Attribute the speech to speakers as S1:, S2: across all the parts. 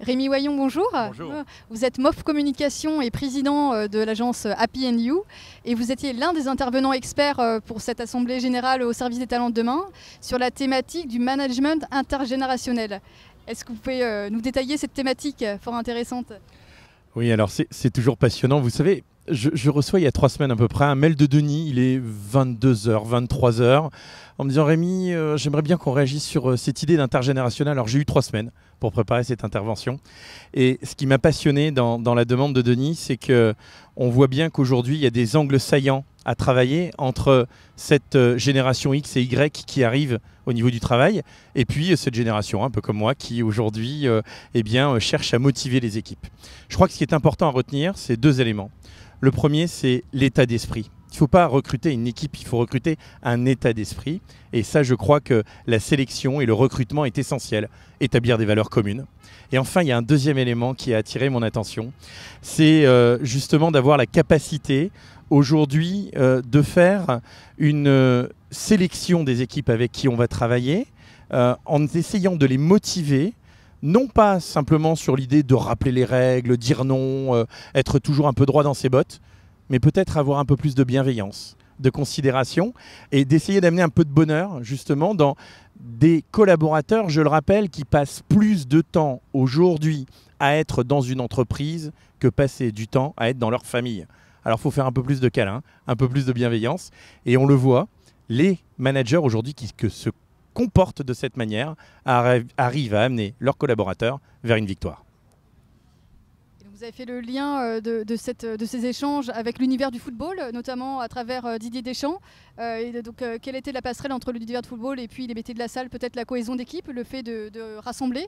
S1: Rémi Wayon, bonjour.
S2: Bonjour.
S1: Vous êtes MOF Communication et président de l'agence Happy & You et vous étiez l'un des intervenants experts pour cette assemblée générale au service des talents de demain sur la thématique du management intergénérationnel. Est-ce que vous pouvez nous détailler cette thématique fort intéressante?
S2: Oui, alors c'est toujours passionnant. Vous savez, je reçois il y a 3 semaines à peu près un mail de Denis, il est 22h, 23h, en me disant « Rémi, j'aimerais bien qu'on réagisse sur cette idée d'intergénérationnel ». Alors j'ai eu 3 semaines pour préparer cette intervention. Et ce qui m'a passionné dans la demande de Denis, c'est qu'on voit bien qu'aujourd'hui, il y a des angles saillants à travailler entre cette génération X et Y qui arrive au niveau du travail, et puis cette génération, un peu comme moi, qui aujourd'hui cherche à motiver les équipes. Je crois que ce qui est important à retenir, c'est 2 éléments. Le premier, c'est l'état d'esprit. Il ne faut pas recruter une équipe, il faut recruter un état d'esprit. Et ça, je crois que la sélection et le recrutement est essentiel. Établir des valeurs communes. Et enfin, il y a un deuxième élément qui a attiré mon attention. C'est justement d'avoir la capacité aujourd'hui de faire une sélection des équipes avec qui on va travailler en essayant de les motiver. Non pas simplement sur l'idée de rappeler les règles, dire non, être toujours un peu droit dans ses bottes, mais peut-être avoir un peu plus de bienveillance, de considération et d'essayer d'amener un peu de bonheur justement dans des collaborateurs, je le rappelle, qui passent plus de temps aujourd'hui à être dans une entreprise que passer du temps à être dans leur famille. Alors il faut faire un peu plus de câlin, un peu plus de bienveillance et on le voit, les managers aujourd'hui qui se comportent de cette manière arrivent à amener leurs collaborateurs vers une victoire.
S1: Vous avez fait le lien de ces échanges avec l'univers du football, notamment à travers Didier Deschamps. Quelle était la passerelle entre l'univers de football et puis les métiers de la salle? Peut-être la cohésion d'équipe, le fait de rassembler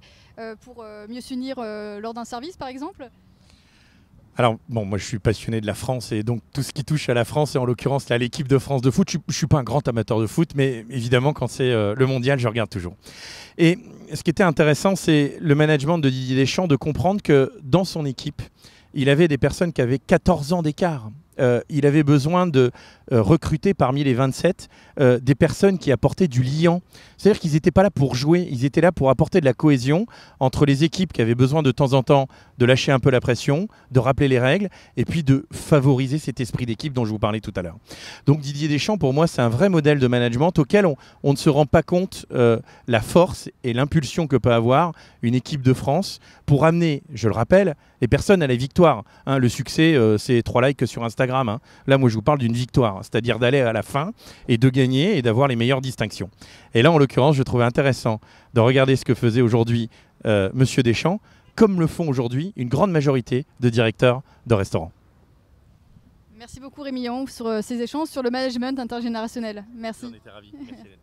S1: pour mieux s'unir lors d'un service, par exemple?
S2: Alors, bon, moi je suis passionné de la France et donc tout ce qui touche à la France et en l'occurrence l'équipe de France de foot, je ne suis pas un grand amateur de foot, mais évidemment quand c'est le mondial, je regarde toujours. Et ce qui était intéressant, c'est le management de Didier Deschamps, de comprendre que dans son équipe, il avait des personnes qui avaient 14 ans d'écart. Il avait besoin de recruter parmi les 27 des personnes qui apportaient du liant. C'est-à-dire qu'ils n'étaient pas là pour jouer, ils étaient là pour apporter de la cohésion entre les équipes qui avaient besoin de temps en temps de lâcher un peu la pression, de rappeler les règles et puis de favoriser cet esprit d'équipe dont je vous parlais tout à l'heure. Donc Didier Deschamps, pour moi, c'est un vrai modèle de management auquel on ne se rend pas compte la force et l'impulsion que peut avoir une équipe de France pour amener, je le rappelle, les personnes à la victoire. Hein, le succès, c'est 3 likes sur Instagram. Hein. Là, moi, je vous parle d'une victoire, c'est-à-dire d'aller à la fin et de gagner et d'avoir les meilleures distinctions. Et là, en l'occurrence, je trouvais intéressant de regarder ce que faisait aujourd'hui Monsieur Deschamps, comme le font aujourd'hui une grande majorité de directeurs de restaurants.
S1: Merci beaucoup Rémi Wayon sur ces échanges sur le management intergénérationnel. Merci.
S2: J'en étais ravi. Merci, Hélène.